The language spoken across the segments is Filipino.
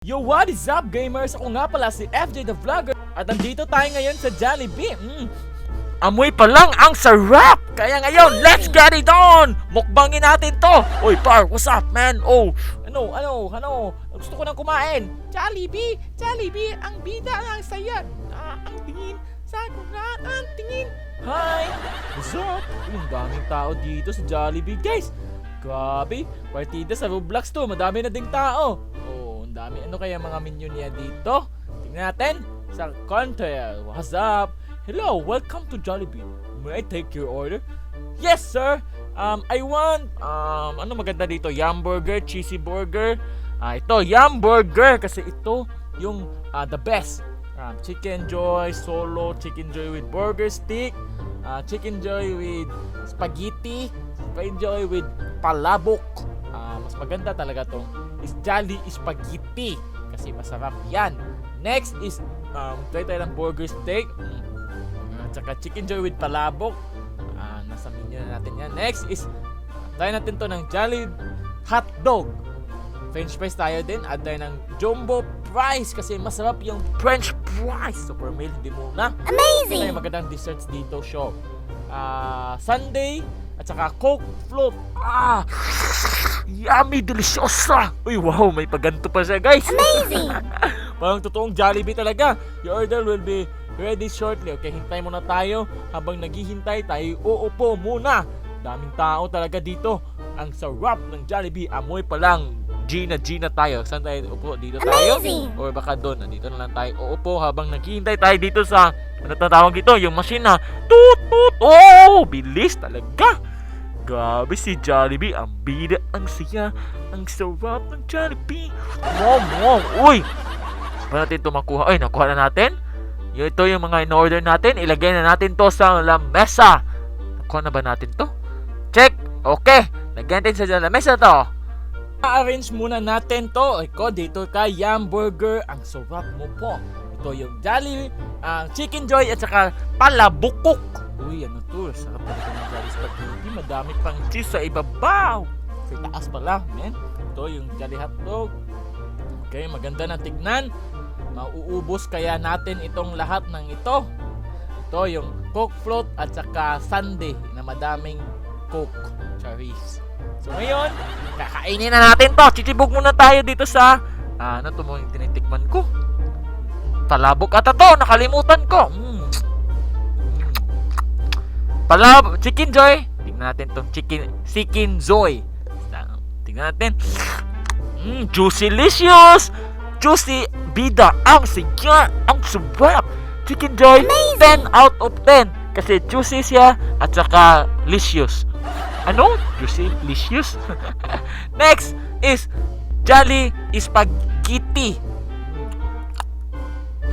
Yo, what is up gamers? Ako nga pala si FJ the Vlogger at nandito tayo ngayon sa Jollibee. Amoy pa lang ang sarap! Kaya ngayon, let's get it on! Mukbangin natin to! Oy par, what's up man? Oh, ano? Gusto ko nang kumain. Jollibee, ang bida ng saya. Ang tingin sa kunan, ang tingin. Hi! What's up? Ang daming tao dito sa Jollibee guys. Grabe, partida sa Roblox to. Madami na ding tao. Ang dami. Ano kaya mga menu niya dito? Tingnan natin sa counter. What's up? Hello, welcome to Jollibee. May I take your order? Yes, sir. I want ano maganda dito? Yum burger, cheesy burger. Ito, yum burger kasi ito yung the best. Chicken joy solo, chicken joy with burger stick, chicken joy with spaghetti, chicken joy with palabok. Mas maganda talaga tong is Jolly Spaghetti kasi masarap yan. Next is try tayo ng burger steak, tsaka chicken joy with palabok. Nasa menu na natin yan. Next is try natin to ng Jolly hot dog. French fries tayo din. Add tayo ng jumbo fries kasi masarap yung French fries. Super meal, hindi muna. Amazing! May magandang desserts dito, show. Sundae at saka Coke float. Yummy, deliciosa. Uy, wow, may paganto pa siya, guys. Amazing! Parang totoong Jollibee talaga. Your order will be ready shortly. Okay, hintay muna tayo. Habang naghihintay, tayo uupo muna. Daming tao talaga dito. Ang sarap ng Jollibee. Amoy pa lang. Gina tayo. Saan tayo upo? Dito tayo? Amazing! Or baka doon. Nandito na lang tayo uupo habang naghihintay tayo dito sa ano tatawag ito? Yung machine na toot! Oh! Bilis talaga! Grabe si Jollibee. Ang bida, ang siya, ang sarap ng Jollibee. Wow! Uy! Para natin ito makuha. Ay, nakuha na natin. Ito yung mga in-order natin. Ilagay na natin to sa lamesa. Nakuha na ba natin to? Check! Okay! Lagyan natin sa lamesa to. I-arrange muna natin to. Iko, dito kay Yum Burger. Ang sarap mo po. Ito yung Jolly, Chicken Joy at saka palabukok. Uy, ano to? Sarap talaga ng Jolly Spaghetti. Madami pang cheese sa ibabaw. Sa taas pala, men. Ito yung Jolly Hotdog. Okay, maganda na tignan. Mauubos kaya natin itong lahat ng ito. Ito yung Coke float at saka sundae na madaming Coke. Charis. So ngayon, kakainin na natin to. Chichibog muna tayo dito sa ano to mo yung tinitikman ko. Palabok ata to, nakalimutan ko. Chicken Joy. Tingnan natin tong Chicken Joy. Tingnan natin. Juicylicious. Juicy bida. Ang siya. Ang sarap. Chicken Joy. Amazing! 10 out of 10. Kasi juicy siya at saka licious. Ano? Juicylicious? Next is Jolly Spaghetti.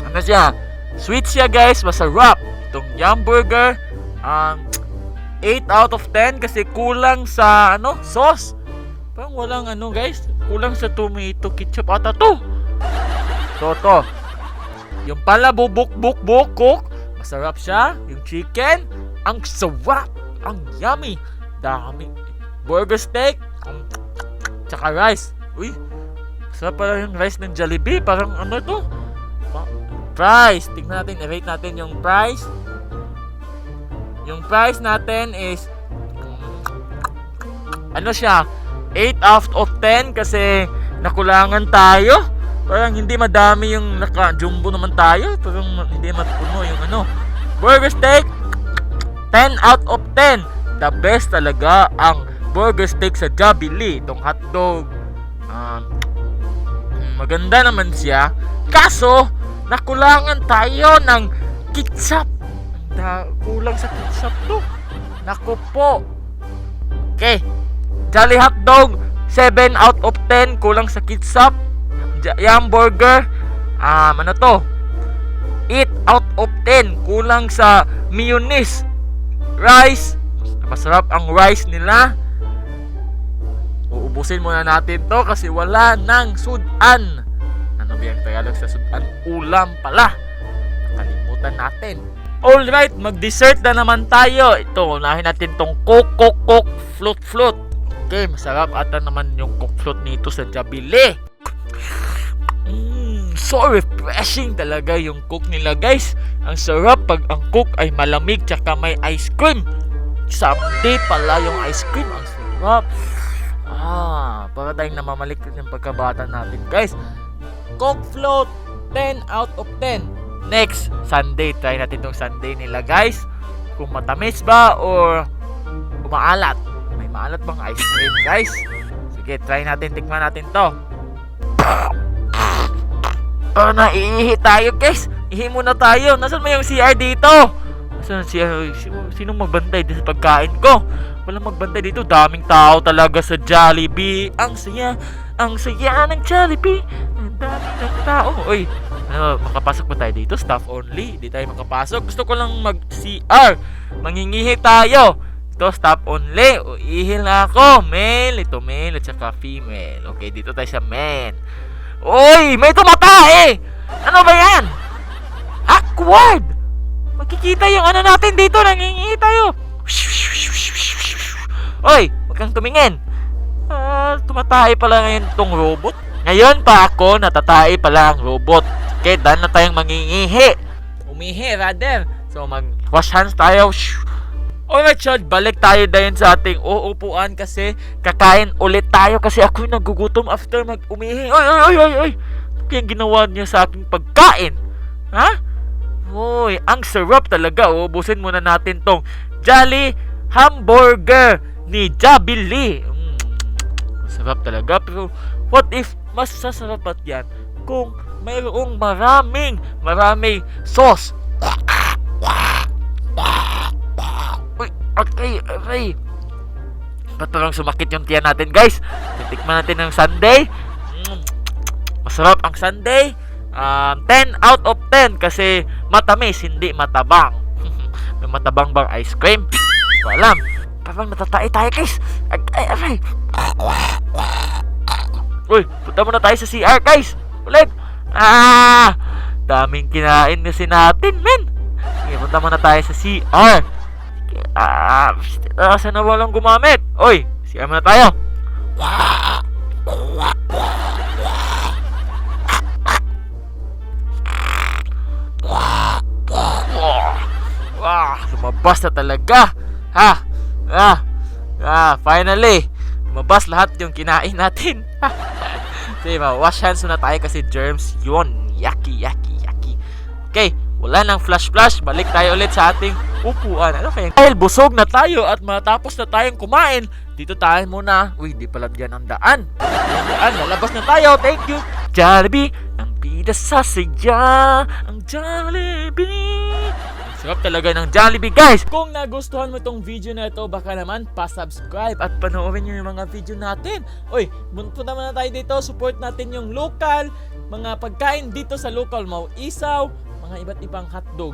Ano siya? Sweet siya guys. Masarap. Itong Yum Burger. 8 out of 10 kasi kulang sa sauce. Parang walang guys. Kulang sa tomato ketchup ata to. To. Yung pala buk. Masarap siya. Yung chicken. Ang sarap. Ang yummy. Dami. Burger steak. Tsaka rice. Uy. Masarap pala yung rice ng Jollibee. Parang ano to? Price. Tingnan natin. I-rate natin yung price. Yung price natin is ano siya? 8 out of 10 kasi nakulangan tayo. Parang hindi madami yung naka-jumbo naman tayo. Parang hindi mapuno yung burger steak 10 out of 10. The best talaga ang burger steak sa Jollibee. Itong hotdog maganda naman siya. Kaso nakulangan tayo ng ketchup. Kulang sa ketchup to. Naku po. Okay. Jolly hotdog 7 out of 10. Kulang sa ketchup. Yum burger ano to? 8 out of 10. Kulang sa mayonnaise. Rice. Masarap ang rice nila. Uubusin muna natin to kasi wala nang sudan. Ano ba yung Tagalog sa sudan? Ulam pala. Nakalimutan natin. Alright, mag-dessert na naman tayo. Ito, unahin natin tong Coke float. Okay, masarap ata naman yung Coke float nito sa Jollibee. So refreshing talaga yung Coke nila, guys. Ang sarap pag ang Coke ay malamig tsaka may ice cream. Someday pala yung ice cream. Ang sarap. Para tayong namamalikot yung pagkabata natin, guys. Coke float, 10 out of 10. Next, sundae. Try natin tong sundae nila, guys. Kung matamis ba or umaalat. May maalat bang ice cream, guys? Sige, try natin. Tikman natin to. Naiihi tayo, guys. Ihi muna tayo. Nasaan mo yung CR dito? Nasaan ang CR? Sinong magbantay dito sa pagkain ko? Walang magbantay dito. Daming tao talaga sa Jollibee. Ang saya ng Jollibee. Ang daming ng tao. Uy, makapasok ba tayo dito? Staff only. Di tayo makapasok. Gusto ko lang mag-CR. Mangingihi tayo. Ito, staff only. Ihil na ako. Male. Ito male at saka female. Okay, dito tayo sa men. Uy, may tumatae! Ano ba yan? Awkward! Makikita yung ano natin dito. Nangingihi tayo. Uy, huwag kang tumingin. Tumatae pala ngayon tong robot. Ngayon pa ako natatae pala ang robot. Okay, dahil na tayong mangingihi. Umihi, rather. So, mag-wash hands tayo. Alright, Chad, balik tayo dahil sa ating uupuan kasi kakain ulit tayo kasi ako'y nagugutom after mag-umihi. Oy! Ano kayang ginawa niya sa aking pagkain? Ha? Uy, ang sarap talaga. Ubusin muna natin tong Jolly Hamburger ni Jollibee. Masarap talaga. Pero what if mas sasarapat yan kung mayroong maraming sauce? Uy, ba't parang sumakit yung tiyan natin, guys? Titikman natin ng sundae. Masarap ang sundae. 10 out of 10 kasi matamis, hindi matabang. May matabang bang ice cream? Hindi ko alam. Parang natatay tayo, guys. Aray. Uy, punta muna tayo sa CR, guys. Ulit. Daming kinain kasi natin, men. Sige, punta muna tayo sa CR. Sana walang gumamit. Uy, CR muna tayo. Lumabas na talaga. Finally. Lumabas lahat yung kinain natin. Sige, wash hands muna tayo kasi germs yun. Yucky. Okay, wala nang flash. Balik tayo ulit sa ating upuan. Ano kaya? Dahil busog na tayo at matapos na tayong kumain, dito tayo muna. Uy, di pala dyan ang daan. Lalabas na tayo. Thank you. Jollibee, ang bida sa siya. Ang Jollibee. Sarap talaga ng Jollibee, guys. Kung nagustuhan mo tong video na ito, baka naman pa-subscribe at panoorin nyo yung mga video natin. Uy, punta muna tayo dito. Support natin yung local, mga pagkain dito sa local. Mau isaw, mga iba't ibang hotdog.